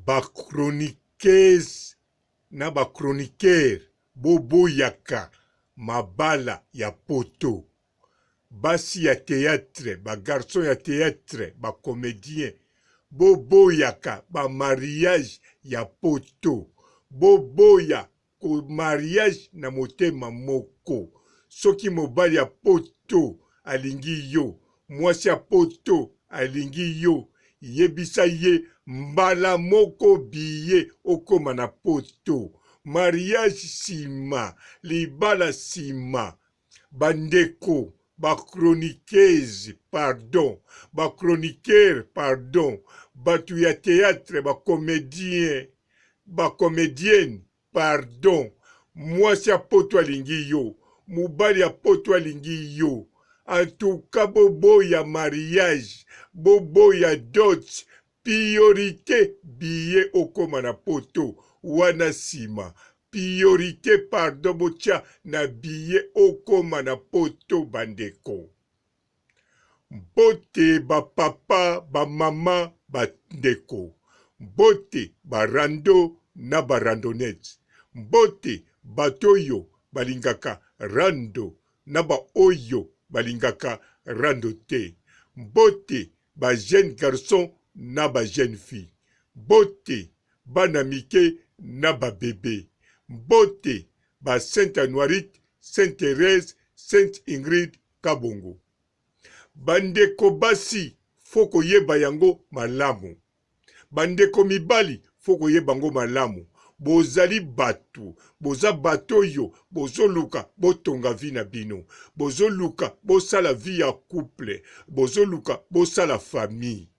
Bachroniqueurs na bachroniqueur boboyaka mabala ya poto. Basi ya théâtre, garçon ya théâtre, comédien. Boboyaka mariage ya poto. Boboya ko mariage na motema moko. Soki mobali ya poto alingi yo, mwasi ya poto alingi yo, yebisa ye mbala moko biye okoma na poto. Mariage sima, libala sima. Bandeko, bachroniqueuse, pardon, bachroniqueur, pardon, batu ya théâtre, bacomédien, bacomédienne, pardon, mwasi ya poto alingi yo, mubali ya poto alingi yo. En tout cas, bobo ya mariage, bobo ya dot, priorité biye okoma na poto, wana sima. Priorité pardon botia na biye okoma na poto bandeko. Bote ba papa, ba mama, bandeko. Bote ba rando na ba randonnette. Bote batoyo balingaka rando na ba oyo balingaka rando te. Bote ba jeune garçon na ba jeune fille. Bote bana mike na ba bébé. Bote ba Sainte Anuarite, Sainte Thérèse, Sainte Ingrid Kabongo. Bandeko basi foko yeba yango malamu. Bandeko mibali foko yeba yango malamu. Bozali batu, boza batoyo, bozoluka botonga vi na bino. Bozoluka bosala vie ya couple, bozoluka bosala famille.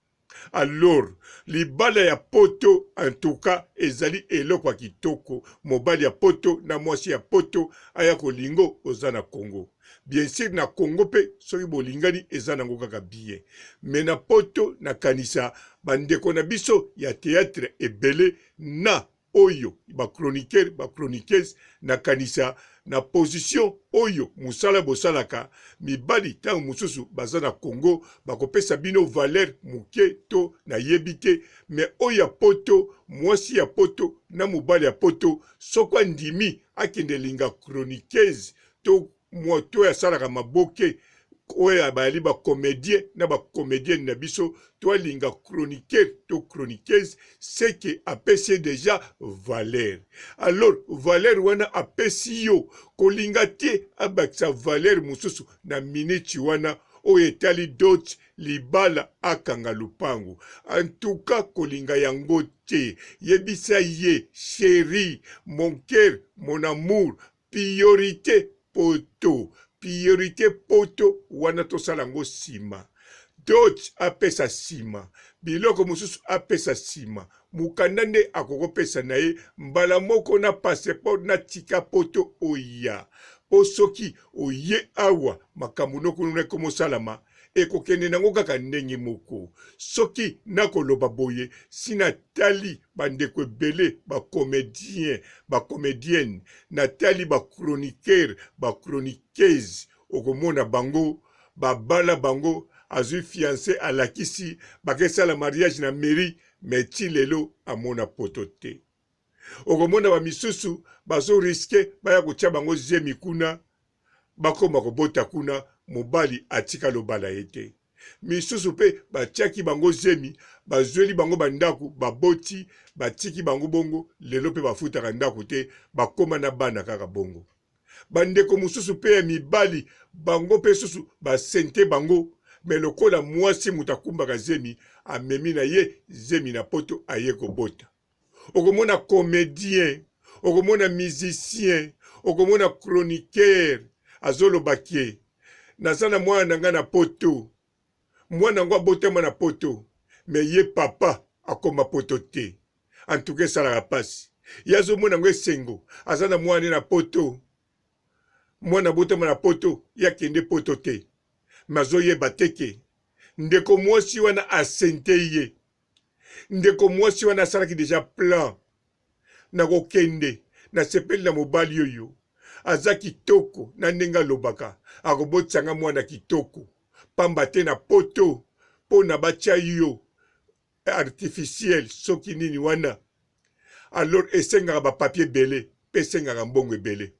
Alors, libala ya poto, en tout cas, ezali eloko kitoko, mobali ya poto, na mwasi ya poto, aya kolingo, oza na Congo. Bien sûr, na Congo pe, soki bolingani, eza nango kaka bien. Mais na poto, na kanisa, bandeko na biso, ya théâtre ebele, na oyo, ba chroniqueuse, na kanisa, na position oyo musala bosalaka mibali tango mususu baza na Congo bakopesa bino valeur muke to na yebite mais oyo ya poto mwasi ya poto na mobali ya poto sokwa ndimi akende linga chroniqueuse to moto ya salaka maboke oyo bayali ba comédien na ba comédienne na biso to linga chroniqueur to chroniqueuse c'est que apesi déjà valeur. Alors valeur wana apesi yo kolinga te abakisa valeur mususu na minute wana oyo etali dot libala akanga lupango. En tout cas kolinga yango te yebisa ye chéri mon cœur mon amour priorité poto. Priorité poto wana tosalango sima. Dot apesa sima. Biloko mususu apesa sima. Mukandande akokopesa na ye mbala moko na passeport na tika poto oya. Osoki oye awa makambo nokunu ekomosalama ekokende nango kaka ndenge moko. Soki nakoloba boye sina tali bandeko ebele ba comédien, ba comédienne, natali ba chroniqueur, ba chroniqueuse, okomona bango, babala bango, azui fiancé alakisi, bakesala mariage na mairie, meti lelo amona potote. Okomona ba misusu, bazo riske, baya kutia bango zemi kuna, bakoma kobota kuna, mobali atika lobala ete. Misusu pe batiaki bango zemi, bazweli bango bandaku, baboti, batiki bango bongo, lelo pe bafutaka ndaku te, bakoma na bana kaka bongo. Bandeko mususu pe ya mibali, bango pe susu, basente bango, me lokola mwasi mutakumbaka zemi, amemi na ye, zemi na poto aye kobota. Okomona comédien, okomona musicien, okomona chroniqueur, azolo bakie. Nazana mwana nanga na poto, mwana ngo abotama na poto, me ye papa akoma poto te. En tout cas salaka pasi. Yazo mwana ngo esengo, azana mwana na poto. Mwana botama na poto, ya kende poto te. Mazo ye bateke. Ndeko mwasi wana asente ye. Ndeko mwasi wana salaki deja plan. Na kokende, na sepeli na mobali yoyo. Aza kitoko, na ndenga lobaka. Akobotsanga mwana kitoko. Pamba te na poto, po na batia yo. artificiel soki nini wana alors esengaka bapapier belé mpe esengaka mbongo ebele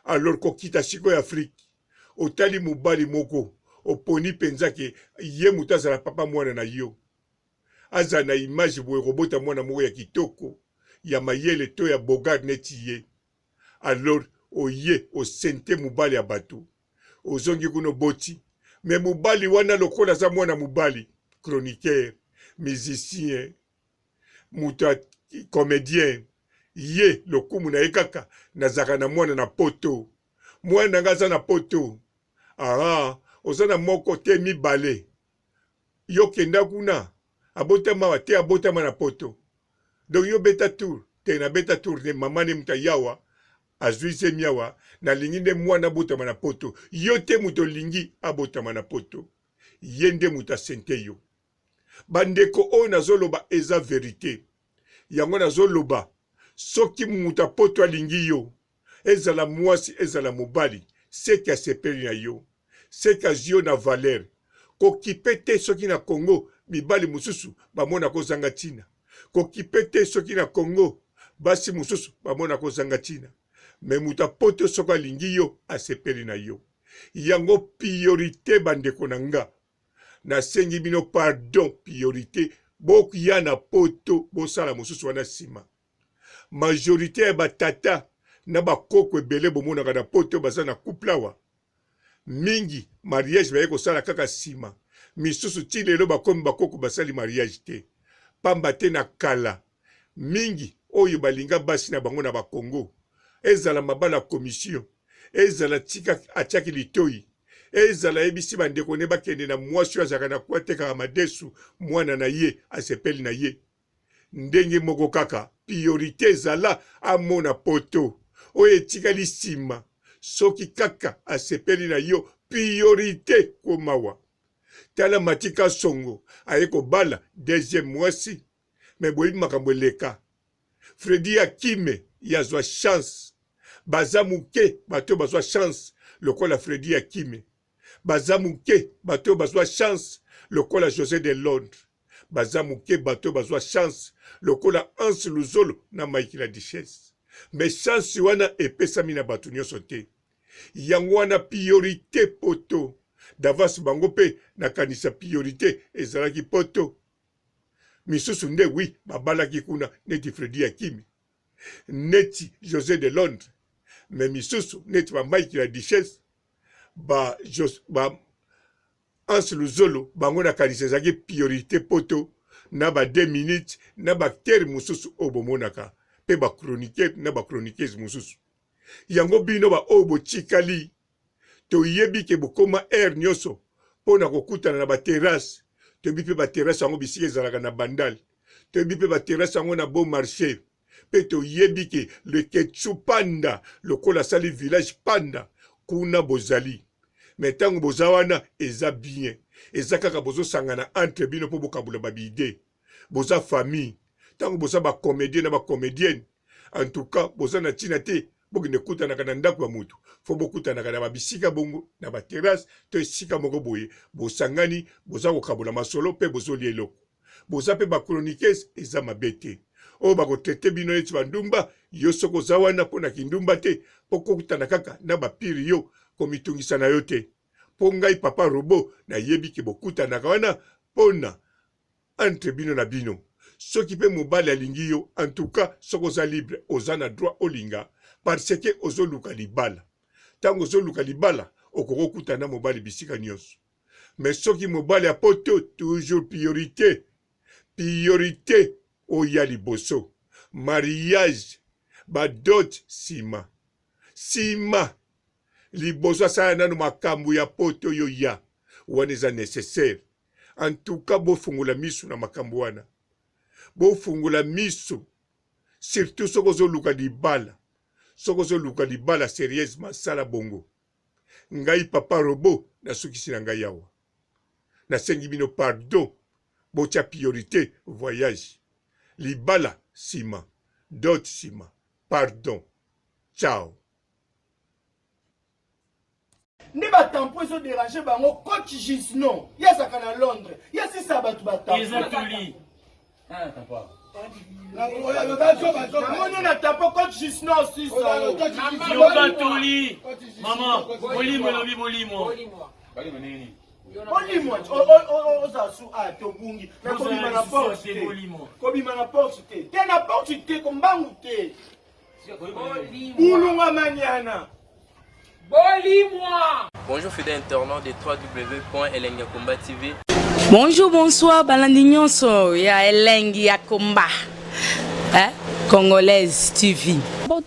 alors kokita sikoyo Afrique otali mobali moko oponi mpenza ke ye moto azala papa mwana na yo aza na image boye kobota mwana moko ya kitoko ya mayele to ya bogard neti ye alors oye osente mobali ya bato ozongi kuno boti me mobali wana lokola aza mwana mobali chroniqueur musicien muta comédien ye lokumu na ye kaka nazaka na mwana na poto mwana nga aza na poto oza na moko te mibale yo kenda kuna abotama te abotama na poto donc yo beta tour te na beta tour ne mama ne muta yawa azwise miawa na lingi nde mwana abotama na poto yo te muto lingi abotama na poto ye nde muta asente yo bandeko oyo nazoloba eza verite yango nazoloba soki muta poto alingi yo ezala mwasi ezala mobali seki asepeli na yo seki azwi yo na valeur kokipe te soki na Congo mibali mosusu bamona kozanga ntina kokipe te soki na Congo basi mosusu bamona kozanga ntina me muta poto soki alingi yo asepeli na yo yango priorité bandeko na nga nasengi bino pardon priorité bokuya na poto bosala mosusu wana nsima majorité ya batata na bakoko ebele bomonaka na poto baza na couple awa mingi mariage baye kosala kaka nsima misusu ti lelo bakomi bakoko basali mariage te pamba te na kala mingi oyo balinga basi na bango na bakongo ezala mabala commission ezala tika atiaki litoi ezala yebisi bandeko ne bakende na mwasi azalaka na kwa tekaka madesu mwana na ye asepeli na ye ndenge moko kaka priorité ezala amona poto oyo etikali nsima soki kaka asepeli na yo priorité komawa tala Matika Songo aye kobala deuxième mwasi me boyebi makambo eleka Fredi Akime yazwa chance baza muke bato bazwa chance lokola Fredi Akime baza muke bato bazwa chance lokola José de Londres baza muke bato bazwa chance lokola Anse Luzolo na Mike la Duchesse me chance wana epesami na bato nyonso te yango wana priorité poto davas bango pe nakanisa priorité ezalaki poto misusu nde wi babalaki kuna neti Fredi Akime neti José de Londres me misusu neti ba Mike la Duchesse ba Anse Luzolo bango nakanisa ezalaki priorité poto na ba 2 minutes na baktere mosusu oyo bomonaka pe bachroniqueur na bachroniqueuse mosusu yango bino ba oyo botikali toyebi ke bokoma air nyonso mpona kokutana na baterase toyebi mpe baterase yango bisika ezalaka na bandal toyebi mpe baterase yango na bon marché mpe toyebi ke le ketchu panda lokola asali village panda kuna bozali me ntango boza wana eza bien eza kaka bozosangana entre bino mpo bokabula babide boza famille ntango boza bacomédien na bacomédienne en tout cas boza na ntina te bokende kutanaka na ndako ya mutu fo bokutanaka na babisika bongo na baterase to esika moko boye bosangani boza kokabula masolo mpe bozolia eloko boza mpe bachroniqueuse eza mabe te oyo bakotrete bino neti bandumba yo soko oza wana mpo na kindumba te mpo kokutana kaka na bapiri yo komitungisa na yo te mpo ngai papa robo nayebi ke bokutanaka wana mpona entre bino na bino soki mpe mobali alingi yo en tout cas soko oza libre oza na droit olinga parce que ozoluka libala ntango ozoluka libala okokokutana mobali bisika nyonso mais soki mobali apoto toujours priorité oya liboso mariage badot sima liboso asala nano makambo ya poto oyo ya wana eza nécessaire en tout cas bofungula miso na makambo wana bofungula miso surtout soko ozoluka libala soko ozoluka libala sérieusement sala bongo ngai papa robo nasukisi na ngai awa nasengi bino pardon botia priorité voyage libala sima dot sima pardon ciao nde batampo ezoderange bango coach Gisnon yazaka na Londres yasisa bato batampo namoni na tapo coach jusno aussi yokatoli mama bolimo elobi bolimo olimo ozasu tobungi kobima na porte te kobima na porte te na porte te kombangu te bulunga maniana. Bonjour fidèles internautes de www.elengiakomba TV. Bonjour, bonsoir, balandi nyonso ya Elengi ya Komba. Congolaise TV.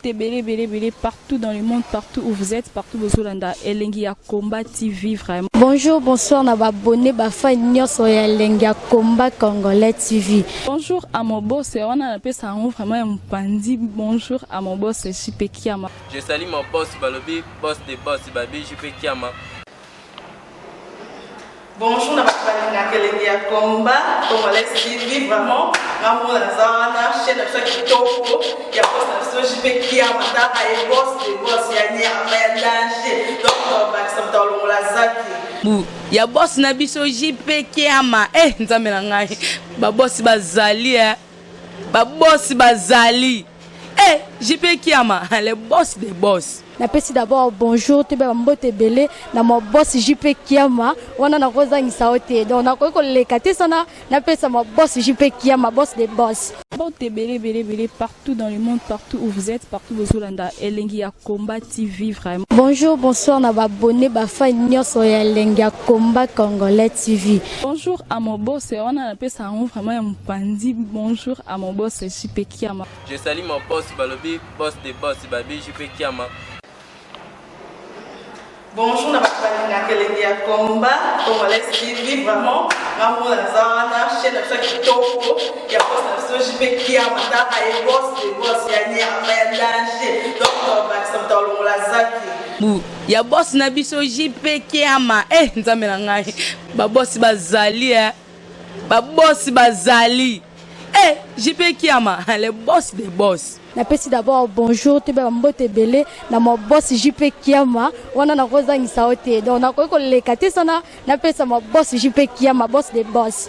Belé, partout dans le monde, partout où vous êtes, partout où vous êtes, Elengi ya Komba TV vraiment. Bonjour, bonsoir, na abonné bafa nyonso ya Elengi ya Komba Congolais TV. Bonjour à mon boss, on a appelé ça vraiment un pandi. Bonjour à mon boss, JP Kiama. Je salue mon boss Balobi, boss des boss Babi, JP Kiama. Bonjour, na Elengi ya Komba Congolais TV vraiment. Ngamo na zana chaîne ça kitoko ya boss na JP Kiama ta ay boss des boss ya ni ya danger. Donc ba samta longola zaki. Ya boss na biso JP Kiama nzambe na ngai ba boss bazali ba boss bazali JP Kiama le boss des boss. Napesi d'abord bonjour te ba mbote belé na mo boss JP Kiama wana na kozangisa ote donc na ko lekate sana napesa mo boss JP Kiama boss des boss. Belé, partout dans le monde, partout où vous êtes, partout où vous êtes, Elengi ya Komba TV vraiment. Bonjour, bonsoir, na abonné bafa nyonso ya Elengi ya Komba Congolais TV. Bonjour à mon boss, on a appelé ça vraiment un pandi. Bonjour à mon boss, JP Kiama. Je salue mon boss Balobi, boss des boss Babi, JP Kiama. Bonjour, na Elengi ya Komba Congolais TV vraiment. Ngamo na zana chaîne ça kitoko ya boss na JP Kiama ta ay boss des boss ya ni ya danger. Donc ba samta longola zaki. Ya boss na biso JP Kiama nzambe na ngai ba boss bazali ba boss bazali JP Kiama le boss des boss. Napesi d'abord bonjour te ba mbote belé na mo boss JP Kiama wana na kozangisa ote donc na ko lekate sana napesa mo boss JP Kiama boss des boss.